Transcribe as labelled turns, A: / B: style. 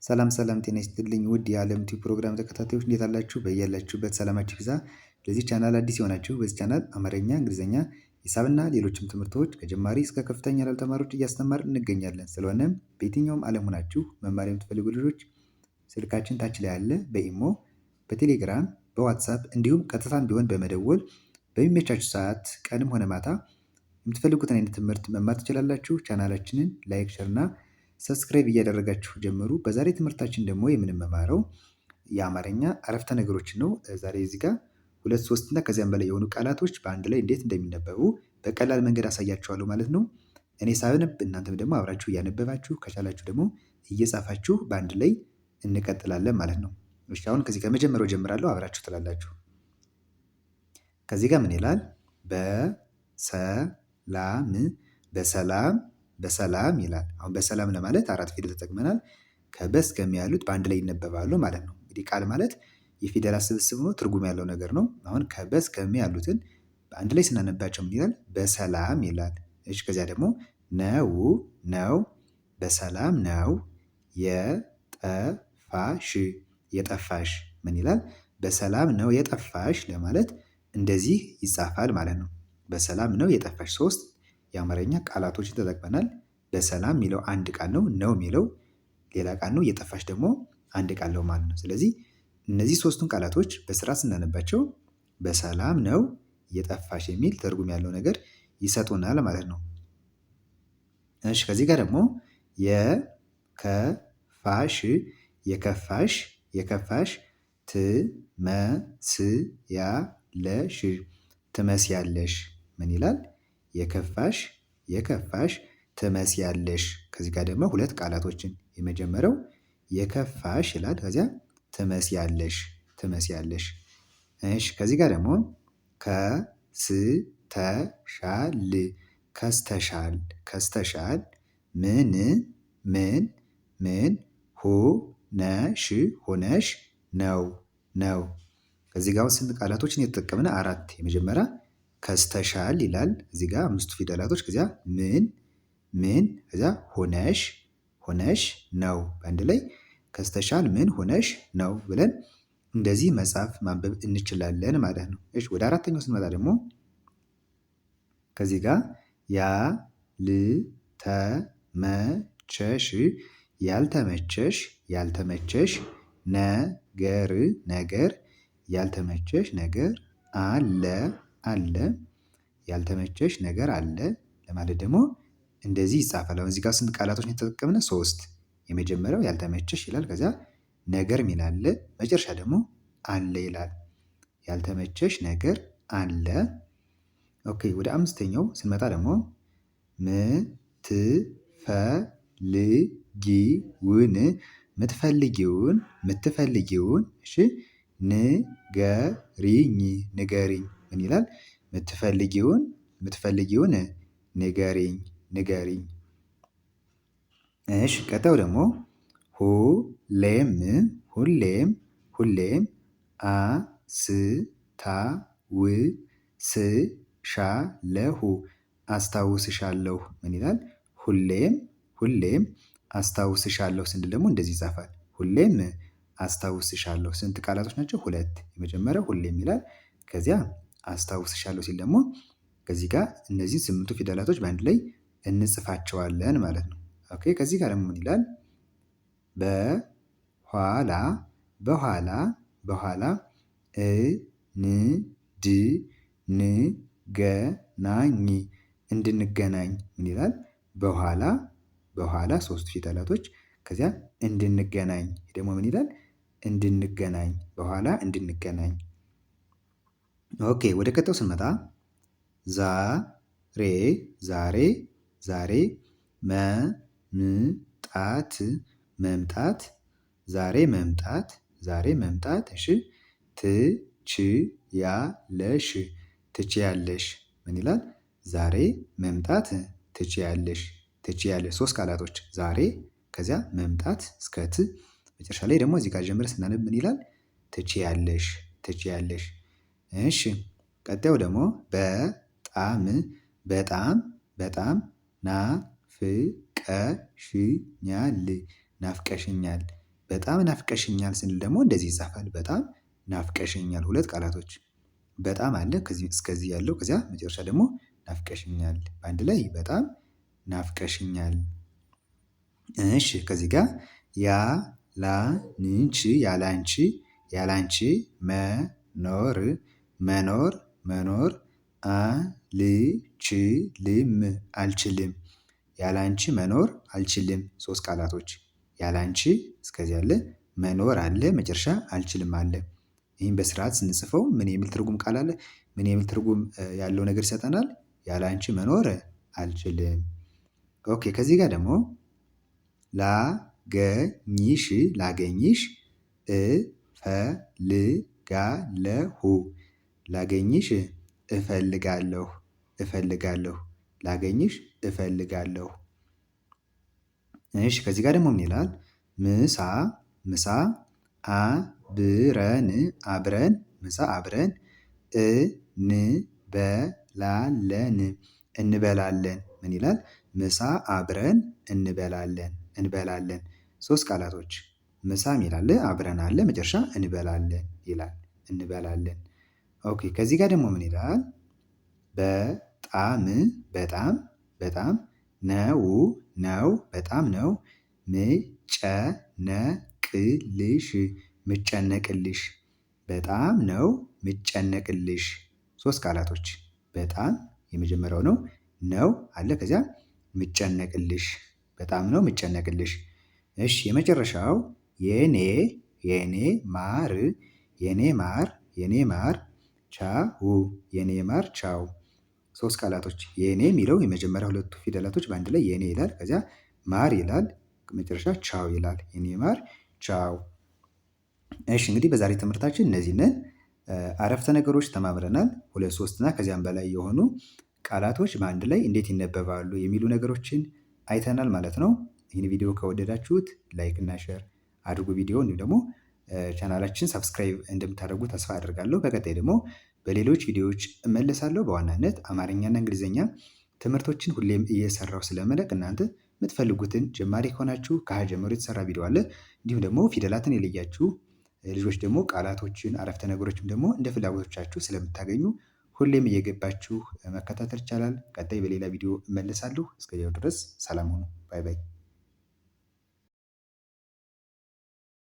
A: ሰላም ሰላም ጤና ይስጥልኝ ውድ የዓለም ቲዩብ ፕሮግራም ተከታታዮች እንዴት አላችሁ? በያላችሁበት ሰላማችሁ ይብዛ። ለዚህ ቻናል አዲስ የሆናችሁ በዚህ ቻናል አማርኛ፣ እንግሊዝኛ፣ ሂሳብና ሌሎችም ትምህርቶች ከጀማሪ እስከ ከፍተኛ ላሉ ተማሪዎች እያስተማርን እንገኛለን። ስለሆነም በየትኛውም ዓለም ሆናችሁ መማር የምትፈልጉ ልጆች ስልካችን ታች ላይ አለ። በኢሞ፣ በቴሌግራም፣ በዋትሳፕ እንዲሁም ቀጥታም ቢሆን በመደወል በሚመቻችሁ ሰዓት ቀንም ሆነ ማታ የምትፈልጉትን አይነት ትምህርት መማር ትችላላችሁ። ቻናላችንን ላይክ፣ ሸር እና ሰብስክራይብ እያደረጋችሁ ጀምሩ። በዛሬ ትምህርታችን ደግሞ የምንመማረው የአማርኛ አረፍተ ነገሮችን ነው። ዛሬ እዚህ ጋር 2፣ 3 እና ከዚያም በላይ የሆኑ ቃላቶች በአንድ ላይ እንዴት እንደሚነበቡ በቀላል መንገድ አሳያችኋለሁ ማለት ነው። እኔ ሳነብ እናንተም ደግሞ አብራችሁ እያነበባችሁ ከቻላችሁ ደግሞ እየጻፋችሁ በአንድ ላይ እንቀጥላለን ማለት ነው። እሺ አሁን ከዚህ ከመጀመሪያው ጀምራለሁ፣ አብራችሁ ትላላችሁ። ከዚህ ጋር ምን ይላል? በሰላም በሰላም በሰላም ይላል። አሁን በሰላም ለማለት 4 ፊደል ተጠቅመናል። ከበስ ከሚያሉት በአንድ ላይ ይነበባሉ ማለት ነው። እንግዲህ ቃል ማለት የፊደላት ስብስብ ነው፣ ትርጉም ያለው ነገር ነው። አሁን ከበስ ከሚያሉትን በአንድ ላይ ስናነባቸው ምን ይላል? በሰላም ይላል። እሺ ከዚያ ደግሞ ነው ነው፣ በሰላም ነው። የጠፋሽ የጠፋሽ ምን ይላል? በሰላም ነው የጠፋሽ ለማለት እንደዚህ ይጻፋል ማለት ነው። በሰላም ነው የጠፋሽ። 3 የአማርኛ ቃላቶችን ተጠቅመናል። በሰላም የሚለው አንድ ቃል ነው። ነው የሚለው ሌላ ቃል ነው። የጠፋሽ ደግሞ አንድ ቃል ነው ማለት ነው። ስለዚህ እነዚህ 3ቱን ቃላቶች በስርዓት ስናነባቸው በሰላም ነው የጠፋሽ የሚል ትርጉም ያለው ነገር ይሰጡናል ማለት ነው። እሺ ከዚህ ጋር ደግሞ የከፋሽ የከፋሽ የከፋሽ ትመስያለሽ ትመስያለሽ ምን ይላል? የከፋሽ የከፋሽ ትመስያለሽ። ከዚህ ጋር ደግሞ 2 ቃላቶችን የመጀመሪያው የከፋሽ ይላል። ከዚያ ትመስያለሽ ትመስያለሽ። እሺ ከዚህ ጋር ደግሞ ከስተሻል ከስተሻል ከስተሻል ምን ምን ምን ሆነሽ ሆነሽ ነው ነው። ከዚህ ጋር 8 ቃላቶችን የተጠቀምነ 4 የመጀመሪያ ከስተሻል ይላል። እዚህ ጋር 5 ፊደላቶች ከዚያ ምን ምን ከዚያ ሆነሽ ሆነሽ ነው። በአንድ ላይ ከስተሻል ምን ሆነሽ ነው ብለን እንደዚህ መጻፍ ማንበብ እንችላለን ማለት ነው። እሺ ወደ አራተኛው ስንመጣ ደግሞ ከዚህ ጋር ያልተመቸሽ ያልተመቸሽ ያልተመቸሽ ነገር ነገር ያልተመቸሽ ነገር አለ አለ ያልተመቸሽ ነገር አለ ለማለት ደግሞ እንደዚህ ይጻፋል። አሁን እዚህ ጋር ስንት ቃላቶች የተጠቀምነ? 3 የመጀመሪያው ያልተመቸሽ ይላል። ከዚያ ነገር ሚል አለ። መጨረሻ ደግሞ አለ ይላል። ያልተመቸሽ ነገር አለ። ኦኬ ወደ 5ኛው ስንመጣ ደግሞ ምትፈልጊውን ምትፈልጊውን እሺ ንገሪኝ ንገሪኝ ምን ይላል? ምትፈልጊውን ምትፈልጊውን ንገሪኝ ንገሪኝ። እሺ ቀጣዩ ደግሞ ሁሌም ሁሌም ሁሌም አስታውስሻለሁ አስታውስሻለሁ ምን ይላል? ሁሌም ሁሌም አስታውስሻለሁ ስንል ደግሞ እንደዚህ ይጻፋል። ሁሌም አስታውስሻለሁ። ስንት ቃላቶች ናቸው? 2 የመጀመሪያው ሁሌም ይላል። ከዚያ አስታውስሻለሁ ሲል ደግሞ ከዚህ ጋር እነዚህን 8ቱ ፊደላቶች በአንድ ላይ እንጽፋቸዋለን ማለት ነው። ኦኬ ከዚህ ጋር ደግሞ ምን ይላል? በኋላ በኋላ በኋላ እንድንገናኝ እንድንገናኝ ምን ይላል? በኋላ በኋላ 3 ፊደላቶች ከዚያ እንድንገናኝ ደግሞ ምን ይላል? እንድንገናኝ በኋላ እንድንገናኝ። ኦኬ ወደ ቀጣዩ ስንመጣ ዛሬ ዛሬ ዛሬ መምጣት መምጣት ዛሬ መምጣት ዛሬ መምጣት እሺ ትችያለሽ ትችያለሽ ምን ይላል? ዛሬ መምጣት ትችያለሽ ትችያለሽ። 3 ቃላቶች ዛሬ ከዚያ መምጣት እስከ ት መጨረሻ ላይ ደግሞ እዚህ ጋር ጀምረን ስናነብ ምን ይላል? ትችያለሽ ትችያለሽ። እሺ ቀጣዩ ደግሞ በጣም በጣም በጣም ናፍቀሽኛል ናፍቀሽኛል በጣም ናፍቀሽኛል ስንል ደግሞ እንደዚህ ይጻፋል። በጣም ናፍቀሽኛል ሁለት ቃላቶች በጣም አለ ከዚህ እስከዚህ ያለው ከዚያ መጨረሻ ደግሞ ናፍቀሽኛል በአንድ ላይ በጣም ናፍቀሽኛል። እሺ ከዚህ ጋር ያላንቺ ያላንቺ ያላንቺ መኖር መኖር መኖር አልችልም አልችልም ያላንቺ መኖር አልችልም ሶስት ቃላቶች ያላንቺ እስከዚህ አለ መኖር አለ መጨረሻ አልችልም አለ። ይህን በስርዓት ስንጽፈው ምን የሚል ትርጉም ቃል አለ? ምን የሚል ትርጉም ያለው ነገር ይሰጠናል? ያላንቺ መኖር አልችልም። ኦኬ ከዚህ ጋር ደግሞ ላገኝሽ ላገኝሽ እፈልጋለሁ ላገኝሽ እፈልጋለሁ እፈልጋለሁ ላገኝሽ እፈልጋለሁ። እሺ ከዚህ ጋር ደግሞ ምን ይላል? ምሳ ምሳ አብረን አብረን ምሳ አብረን እንበላለን እንበላለን ምን ይላል? ምሳ አብረን እንበላለን እንበላለን ሶስት ቃላቶች ምሳ የሚል አለ አብረን አለ መጨረሻ እንበላለን ይላል እንበላለን። ኦኬ ከዚህ ጋር ደግሞ ምን ይላል? በጣም በጣም በጣም ነው ነው በጣም ነው ምጨነቅልሽ ምጨነቅልሽ በጣም ነው ምጨነቅልሽ ሶስት ቃላቶች በጣም የመጀመሪያው ነው አለ ከዚያ ምጨነቅልሽ በጣም ነው ምጨነቅልሽ። እሺ የመጨረሻው የኔ የኔ ማር የኔ ማር የኔ ማር ቻው የኔ ማር ቻው ሶስት ቃላቶች የኔ የሚለው የመጀመሪያ ሁለቱ ፊደላቶች በአንድ ላይ የኔ ይላል ከዚያ ማር ይላል መጨረሻ ቻው ይላል የኔ ማር ቻው። እሺ እንግዲህ በዛሬ ትምህርታችን እነዚህን አረፍተ ነገሮች ተማምረናል። ሁለት ሶስት እና ከዚያም በላይ የሆኑ ቃላቶች በአንድ ላይ እንዴት ይነበባሉ የሚሉ ነገሮችን አይተናል ማለት ነው። ይህን ቪዲዮ ከወደዳችሁት ላይክ እና ሼር አድርጉ ቪዲዮ እንዲሁም ደግሞ ቻናላችን ሰብስክራይብ እንደምታደርጉ ተስፋ አደርጋለሁ። በቀጣይ ደግሞ በሌሎች ቪዲዮዎች እመለሳለሁ። በዋናነት አማርኛና እንግሊዝኛ ትምህርቶችን ሁሌም እየሰራሁ ስለመለቅ እናንተ የምትፈልጉትን ጀማሪ ከሆናችሁ ከሀ ጀምሮ የተሰራ ቪዲዮ አለ። እንዲሁም ደግሞ ፊደላትን የለያችሁ ልጆች ደግሞ ቃላቶችን አረፍተ ነገሮችም ደግሞ እንደ ፍላጎቶቻችሁ ስለምታገኙ ሁሌም እየገባችሁ መከታተል ይቻላል። ቀጣይ በሌላ ቪዲዮ እመለሳለሁ። እስከዚያው ድረስ ሰላም ሁኑ። ባይ ባይ።